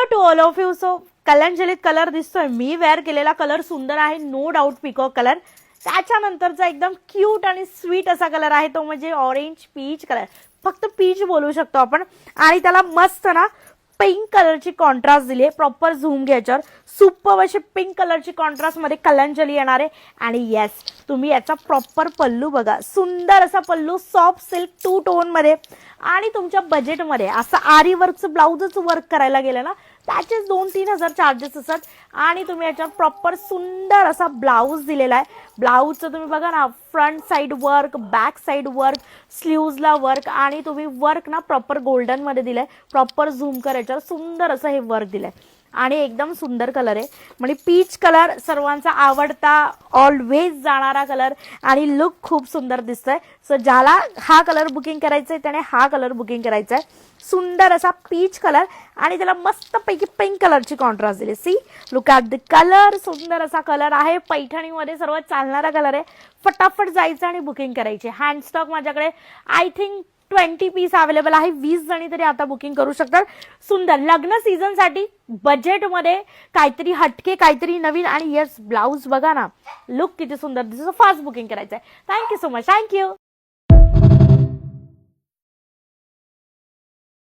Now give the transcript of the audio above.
To all of you. So कलंजलीत colour दिसतोय, मी वेअर केलेला कलर सुंदर आहे, नो डाऊट पिकॉक कलर. त्याच्यानंतरचा एकदम क्यूट आणि स्वीट असा कलर आहे तो म्हणजे ऑरेंज पीच कलर, फक्त पीच बोलू शकतो आपण. आणि त्याला मस्त ना पिंक कलरची कॉन्ट्रास्ट दिली आहे. प्रॉपर झूम घ्यायच्यावर सुपर अशी पिंक कलरची कॉन्ट्रास्ट मध्ये कलंजली येणार आहे. आणि येस, तुम्ही याचा प्रॉपर पल्लू बघा, सुंदर असा पल्लू सॉफ्ट सिल्क 2 टोन मध्ये. आणि तुमच्या बजेटमध्ये असं आरी वर्कचं ब्लाउजच वर्क करायला गेलं ना त्याचे 2-3 हजार चार्जेस असतात. आणि तुम्ही याच्यावर प्रॉपर सुंदर असा ब्लाऊज दिलेला आहे. ब्लाऊजचं तुम्ही बघा ना, front side work, back side work, स्लीव्जला वर्क, आणि तुम्ही वर्क ना प्रॉपर गोल्डन मध्ये दिलंय. प्रॉपर झूम करायच्यावर सुंदर असं हे वर्क दिलंय आणि एकदम सुंदर कलर आहे. म्हणजे पीच कलर सर्वांचा आवडता, ऑलवेज जाणारा कलर आणि लुक खूप सुंदर दिसतोय. सो ज्याला हा कलर बुकिंग करायचंय त्याने हा कलर बुकिंग करायचा आहे. सुंदर असा पीच कलर आणि त्याला मस्तपैकी पिंक कलरची कॉन्ट्रास्ट दिली. See, look at the colour. सुंदर असा कलर आहे, पैठणीमध्ये सर्वात चालणारा कलर आहे. फटाफट जायचं आणि बुकिंग करायची. हँड स्टॉक माझ्याकडे आय थिंक 20 पीस अवेलेबल आहे. 20 जणी तरी आता बुकिंग करू शकतात. सुंदर लग्न सीझन साठी बजेटमध्ये काहीतरी हटके, काहीतरी नवीन. आणि येस, ब्लाऊज बघा ना, लुक किती सुंदर दिसतो. फास्ट बुकिंग करायचं आहे. Thank you so much. थँक्यू.